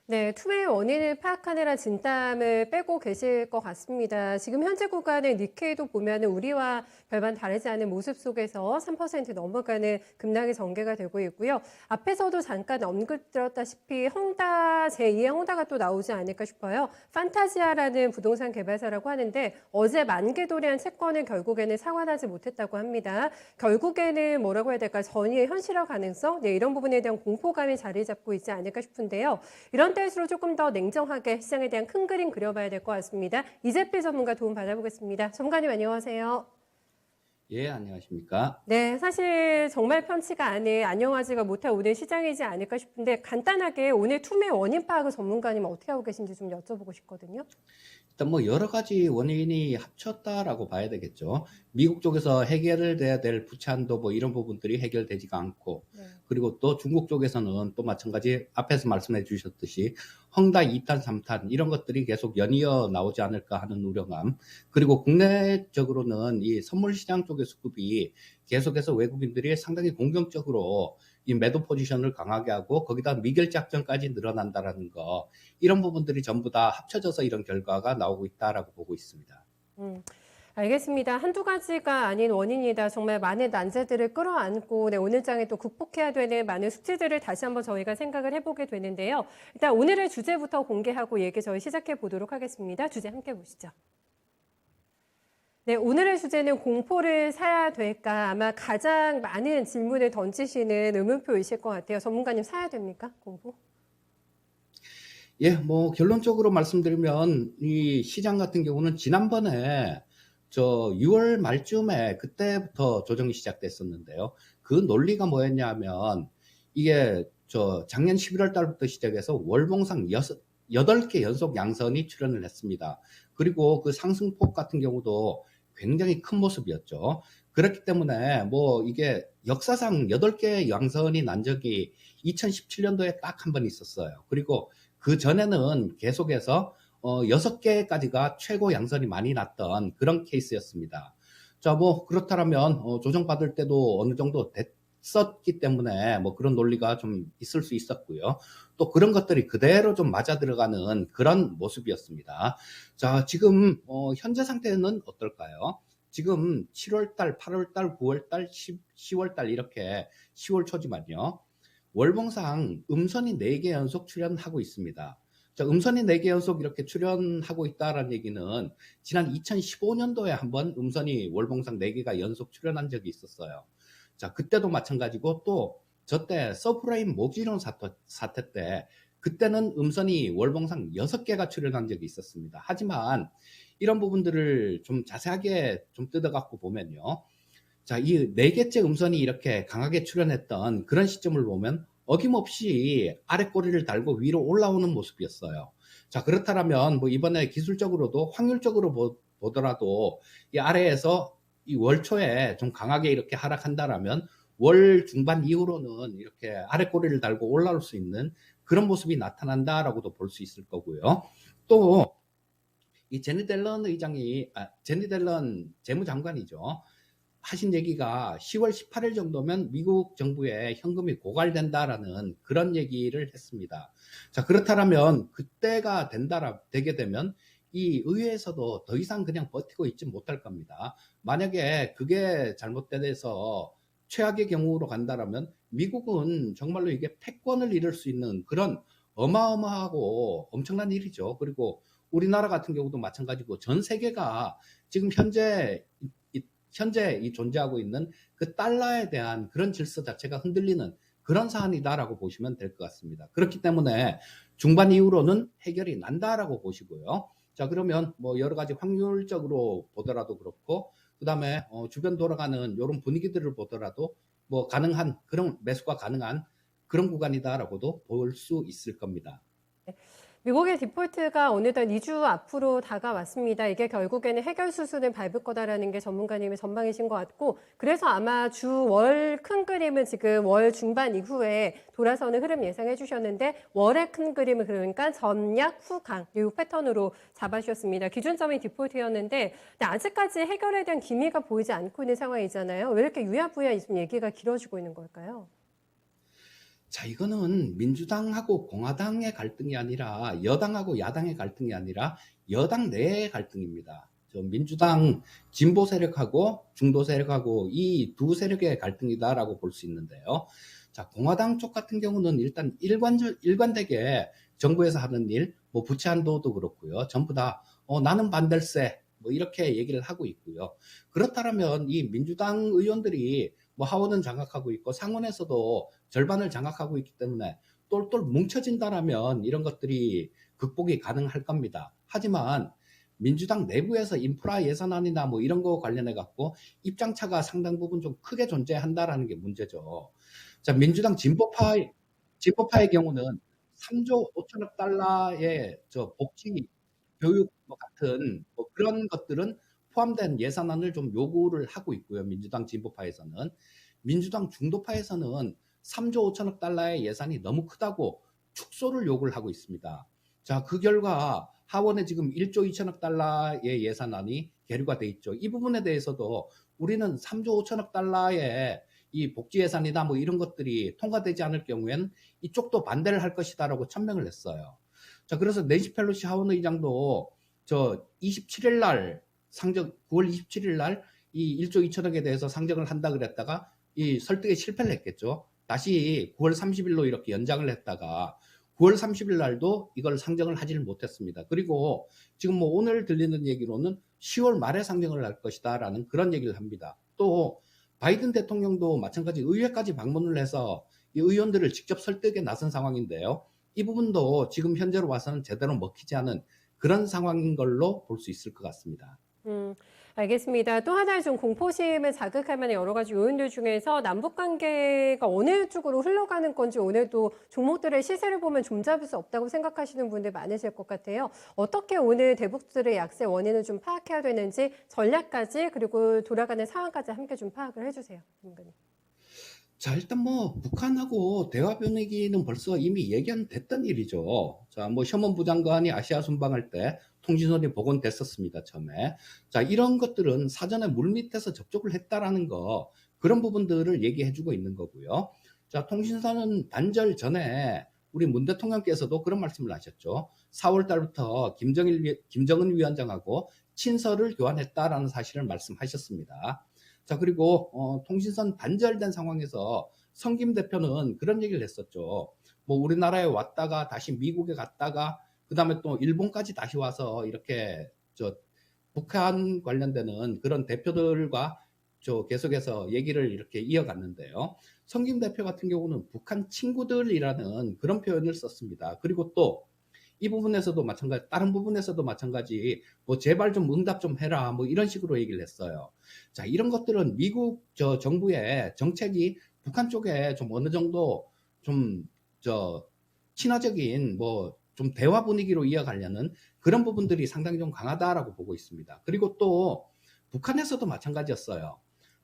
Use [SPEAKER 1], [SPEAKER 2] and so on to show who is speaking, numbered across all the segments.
[SPEAKER 1] 네, 투매의 원인을 파악하느라 진땀을 빼고 계실 것 같습니다. 지금 현재 구간의 니케이도 보면 우리와 별반 다르지 않은 모습 속에서 3% 넘어가는 급락의 전개가 되고 있고요. 앞에서도 잠깐 언급드렸다시피 헝다, 제2의 헝다가 또 나오지 않을까 싶어요. 판타지아라는 부동산 개발사라고 하는데 어제 만기도래한 채권을 결국에는 상환하지 못했다고 합니다. 결국에는 뭐라고 해야 될까? 전위의 현실화 가능성? 네, 이런 부분에 대한 공포감이 자리 잡고 있지 않을까 싶은데요. 이런 때일수록 조금 더 냉정하게 시장에 대한 큰 그림 그려봐야 될 것 같습니다. 이재필 전문가 도움 받아보겠습니다. 전문가님 안녕하세요.
[SPEAKER 2] 예, 안녕하십니까?
[SPEAKER 1] 네, 사실 정말 편치가 않은 안녕하지가 못할 오늘 시장이지 않을까 싶은데 간단하게 오늘 투매 원인 파악을 전문가님 어떻게 하고 계신지 좀 여쭤보고 싶거든요.
[SPEAKER 2] 일단 뭐 여러 가지 원인이 합쳤다라고 봐야 되겠죠. 미국 쪽에서 해결돼야 될 부채 한도 뭐 이런 부분들이 해결되지가 않고,
[SPEAKER 1] 네.
[SPEAKER 2] 그리고 또 중국 쪽에서는 또 마찬가지 앞에서 말씀해 주셨듯이 헝다 2탄, 3탄 이런 것들이 계속 연이어 나오지 않을까 하는 우려감, 그리고 국내적으로는 이 선물 시장 쪽의 수급이 계속해서 외국인들이 상당히 공격적으로 이 매도 포지션을 강하게 하고 거기다 미결 작전까지 늘어난다라는 거, 이런 부분들이 전부 다 합쳐져서 이런 결과가 나오고 있다라고 보고 있습니다.
[SPEAKER 1] 음, 알겠습니다. 한두 가지가 아닌 원인이다. 정말 많은 난제들을 끌어안고 네, 오늘 장에 또 극복해야 되는 많은 숙제들을 다시 한번 저희가 생각을 해보게 되는데요. 일단 오늘의 주제부터 공개하고 얘기 저희 시작해 보도록 하겠습니다. 주제 함께 보시죠. 네, 오늘의 주제는 공포를 사야 될까? 아마 가장 많은 질문을 던지시는 의문표이실 것 같아요. 전문가님 사야 됩니까? 공포?
[SPEAKER 2] 예, 뭐 결론적으로 말씀드리면 이 시장 같은 경우는 지난번에 저 6월 말쯤에 그때부터 조정이 시작됐었는데요. 그 논리가 뭐였냐면 이게 저 작년 11월 달부터 시작해서 월봉상 8개 연속 양선이 출현을 했습니다. 그리고 그 상승폭 같은 경우도 굉장히 큰 모습이었죠. 그렇기 때문에 뭐 이게 역사상 8개 양선이 난 적이 2017년도에 딱 한 번 있었어요. 그리고 그 전에는 계속해서 6개까지가 최고 양선이 많이 났던 그런 케이스였습니다. 자, 뭐 그렇다면 조정받을 때도 어느 정도 됐었기 때문에 뭐 그런 논리가 좀 있을 수 있었고요. 또 그런 것들이 그대로 좀 맞아 들어가는 그런 모습이었습니다. 자, 지금 현재 상태는 어떨까요? 지금 7월달, 8월달, 9월달, 10월달 이렇게 10월 초지만요. 월봉상 음선이 4개 연속 출현하고 있습니다. 자, 음선이 4개 연속 이렇게 출현하고 있다는 얘기는 지난 2015년도에 한번 음선이 월봉상 4개가 연속 출현한 적이 있었어요. 자, 그때도 마찬가지고 또 저때 서프라임 모기론 사태 때 그때는 음선이 월봉상 6개가 출현한 적이 있었습니다. 하지만 이런 부분들을 좀 자세하게 좀 뜯어갖고 보면요. 자, 이 4개째 음선이 이렇게 강하게 출현했던 그런 시점을 보면 어김없이 아래 꼬리를 달고 위로 올라오는 모습이었어요. 자, 그렇다면 뭐 이번에 기술적으로도 확률적으로 보더라도 이 아래에서 이 월 초에 좀 강하게 이렇게 하락한다라면 월 중반 이후로는 이렇게 아래 꼬리를 달고 올라올 수 있는 그런 모습이 나타난다라고도 볼 수 있을 거고요. 또 이 제니 델런 재무장관이죠. 하신 얘기가 10월 18일 정도면 미국 정부에 현금이 고갈된다라는 그런 얘기를 했습니다. 자, 그렇다면 그때가 되게 되면 이 의회에서도 더 이상 그냥 버티고 있지 못할 겁니다. 만약에 그게 잘못돼서 최악의 경우로 간다라면 미국은 정말로 이게 패권을 잃을 수 있는 그런 어마어마하고 엄청난 일이죠. 그리고 우리나라 같은 경우도 마찬가지고 전 세계가 지금 현재 이 존재하고 있는 그 달러에 대한 그런 질서 자체가 흔들리는 그런 사안이다라고 보시면 될 것 같습니다. 그렇기 때문에 중반 이후로는 해결이 난다라고 보시고요. 자, 그러면 뭐 여러 가지 확률적으로 보더라도 그렇고, 그 다음에 주변 돌아가는 이런 분위기들을 보더라도 뭐 가능한 그런 매수가 가능한 그런 구간이다라고도 볼 수 있을 겁니다.
[SPEAKER 1] 미국의 디폴트가 어느덧 2주 앞으로 다가왔습니다. 이게 결국에는 해결 수순을 밟을 거다라는 게 전문가님의 전망이신 것 같고, 그래서 아마 주 월 큰 그림은 지금 월 중반 이후에 돌아서는 흐름 예상해 주셨는데, 월의 큰 그림은 그러니까 전약 후강, 이 패턴으로 잡아주셨습니다. 기준점이 디폴트였는데, 근데 아직까지 해결에 대한 기미가 보이지 않고 있는 상황이잖아요. 왜 이렇게 유야부야 지금 얘기가 길어지고 있는 걸까요?
[SPEAKER 2] 자, 이거는 민주당하고 공화당의 갈등이 아니라 여당하고 야당의 갈등이 아니라 여당 내의 갈등입니다. 민주당 진보 세력하고 중도 세력하고 이 두 세력의 갈등이다라고 볼 수 있는데요. 자, 공화당 쪽 같은 경우는 일단 일관되게 정부에서 하는 일, 뭐 부채 한도도 그렇고요. 전부 다 나는 반댈세 뭐 이렇게 얘기를 하고 있고요. 그렇다면 이 민주당 의원들이 뭐 하원은 장악하고 있고 상원에서도 절반을 장악하고 있기 때문에 똘똘 뭉쳐진다라면 이런 것들이 극복이 가능할 겁니다. 하지만 민주당 내부에서 인프라 예산안이나 뭐 이런 거 관련해 갖고 입장차가 상당 부분 좀 크게 존재한다라는 게 문제죠. 자, 민주당 진보파의 경우는 3조 5천억 달러의 복지, 교육 뭐 같은 뭐 그런 것들은 포함된 예산안을 좀 요구를 하고 있고요. 민주당 진보파에서는. 민주당 중도파에서는 3조 5천억 달러의 예산이 너무 크다고 축소를 요구를 하고 있습니다. 자, 그 결과 하원에 지금 1조 2천억 달러의 예산안이 계류가 돼 있죠. 이 부분에 대해서도 우리는 3조 5천억 달러의 이 복지 예산이나 뭐 이런 것들이 통과되지 않을 경우에는 이쪽도 반대를 할 것이다라고 천명을 했어요. 자, 그래서 낸시 펠로시 하원의장도 27일 날 9월 27일 날 이 1조 2천억에 대해서 상정을 한다 그랬다가 이 설득에 실패를 했겠죠. 다시 9월 30일로 이렇게 연장을 했다가 9월 30일 날도 이걸 상정을 하지를 못했습니다. 그리고 지금 뭐 오늘 들리는 얘기로는 10월 말에 상정을 할 것이다라는 그런 얘기를 합니다. 또 바이든 대통령도 마찬가지 의회까지 방문을 해서 이 의원들을 직접 설득에 나선 상황인데요. 이 부분도 지금 현재로 와서는 제대로 먹히지 않은 그런 상황인 걸로 볼 수 있을 것 같습니다.
[SPEAKER 1] 알겠습니다. 또 하나의 좀 공포심을 자극할 만한 여러 가지 요인들 중에서 남북 관계가 어느 쪽으로 흘러가는 건지 오늘도 종목들의 시세를 보면 종잡을 수 없다고 생각하시는 분들 많으실 것 같아요. 어떻게 오늘 대북들의 약세 원인을 좀 파악해야 되는지 전략까지 그리고 돌아가는 상황까지 함께 좀 파악을 해주세요. 김근희.
[SPEAKER 2] 자, 일단 뭐 북한하고 대화 분위기는 벌써 이미 예견됐던 일이죠. 자, 뭐 셔먼 부장관이 아시아 순방할 때 통신선이 복원됐었습니다, 처음에. 자, 이런 것들은 사전에 물밑에서 접촉을 했다라는 거, 그런 부분들을 얘기해주고 있는 거고요. 자, 통신선은 단절 전에 우리 문 대통령께서도 그런 말씀을 하셨죠. 4월 달부터 김정은 위원장하고 친서를 교환했다라는 사실을 말씀하셨습니다. 자, 그리고 통신선 단절된 상황에서 성김 대표는 그런 얘기를 했었죠. 뭐 우리나라에 왔다가 다시 미국에 갔다가 그다음에 또 일본까지 다시 와서 이렇게 북한 관련되는 그런 대표들과 계속해서 얘기를 이렇게 이어갔는데요. 성김 대표 같은 경우는 북한 친구들이라는 그런 표현을 썼습니다. 그리고 또 이 부분에서도 마찬가지, 다른 부분에서도 마찬가지, 뭐 제발 좀 응답 좀 해라, 뭐 이런 식으로 얘기를 했어요. 자, 이런 것들은 미국 정부의 정책이 북한 쪽에 좀 어느 정도 좀 친화적인 뭐 좀 대화 분위기로 이어가려는 그런 부분들이 상당히 좀 강하다라고 보고 있습니다. 그리고 또 북한에서도 마찬가지였어요.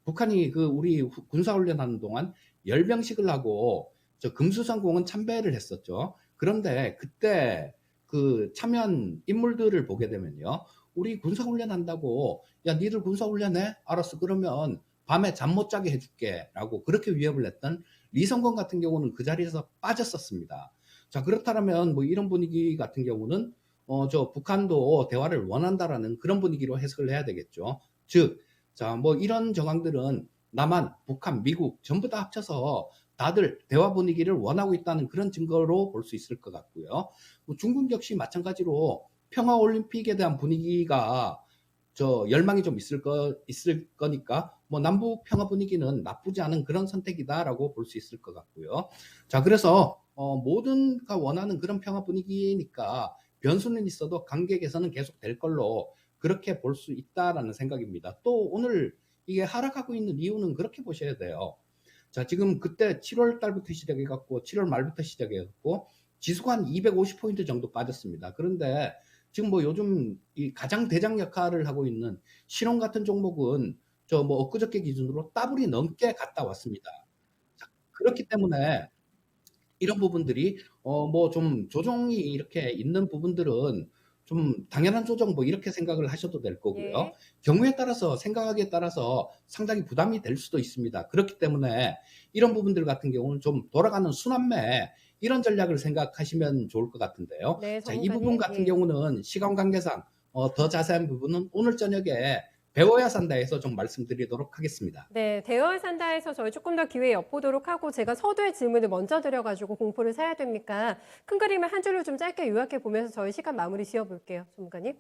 [SPEAKER 2] 북한이 우리 군사훈련하는 동안 열병식을 하고 금수산 공원 참배를 했었죠. 그런데 그때 참여한 인물들을 보게 되면요. 우리 군사훈련 한다고, 야, 니들 군사훈련해? 알았어. 그러면 밤에 잠 못 자게 해줄게. 라고 그렇게 위협을 했던 리성건 같은 경우는 그 자리에서 빠졌었습니다. 자, 그렇다면 뭐 이런 분위기 같은 경우는, 북한도 대화를 원한다라는 그런 분위기로 해석을 해야 되겠죠. 즉, 자, 뭐 이런 정황들은 남한, 북한, 미국 전부 다 합쳐서 다들 대화 분위기를 원하고 있다는 그런 증거로 볼 수 있을 것 같고요. 뭐 중국 역시 마찬가지로 평화올림픽에 대한 분위기가 열망이 좀 있을 거니까 뭐 남북 평화 분위기는 나쁘지 않은 그런 선택이다라고 볼 수 있을 것 같고요. 자, 그래서 모든가 원하는 그런 평화 분위기니까 변수는 있어도 관계 개선은 계속 될 걸로 그렇게 볼 수 있다라는 생각입니다. 또 오늘 이게 하락하고 있는 이유는 그렇게 보셔야 돼요. 자, 지금 그때 7월 달부터 시작해갖고 7월 말부터 시작해갖고 지수가 한 250포인트 정도 빠졌습니다. 그런데 지금 뭐 요즘 이 가장 대장 역할을 하고 있는 신혼 같은 종목은 뭐 엊그저께 기준으로 더블이 넘게 갔다 왔습니다. 자, 그렇기 때문에 이런 부분들이 뭐 좀 조정이 이렇게 있는 부분들은 좀 당연한 조정 뭐 이렇게 생각을 하셔도 될 거고요.
[SPEAKER 1] 예.
[SPEAKER 2] 경우에 따라서 생각하기에 따라서 상당히 부담이 될 수도 있습니다. 그렇기 때문에 이런 부분들 같은 경우는 좀 돌아가는 순환매 이런 전략을 생각하시면 좋을 것 같은데요.
[SPEAKER 1] 네,
[SPEAKER 2] 자, 이 부분
[SPEAKER 1] 전문가님.
[SPEAKER 2] 같은
[SPEAKER 1] 예.
[SPEAKER 2] 경우는 시간 관계상 더 자세한 부분은 오늘 저녁에 배워야 산다에서 좀 말씀드리도록 하겠습니다.
[SPEAKER 1] 네, 대화를 산다해서 저희 조금 더 기회 엿보도록 하고 제가 서두에 질문을 먼저 드려가지고 공포를 사야 됩니까? 큰 그림을 한 줄로 좀 짧게 요약해 보면서 저희 시간 마무리 지어볼게요, 전문가님.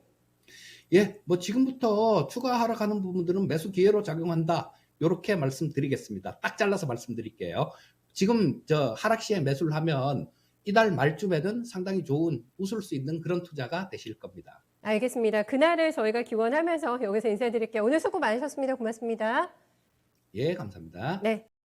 [SPEAKER 2] 예, 뭐 지금부터 추가 하락하는 부분들은 매수 기회로 작용한다. 요렇게 말씀드리겠습니다. 딱 잘라서 말씀드릴게요. 지금 저 하락 시에 매수를 하면 이달 말쯤에는 상당히 좋은 웃을 수 있는 그런 투자가 되실 겁니다.
[SPEAKER 1] 알겠습니다. 그날을 저희가 기원하면서 여기서 인사드릴게요. 오늘 수고 많으셨습니다. 고맙습니다.
[SPEAKER 2] 예, 감사합니다.
[SPEAKER 1] 네.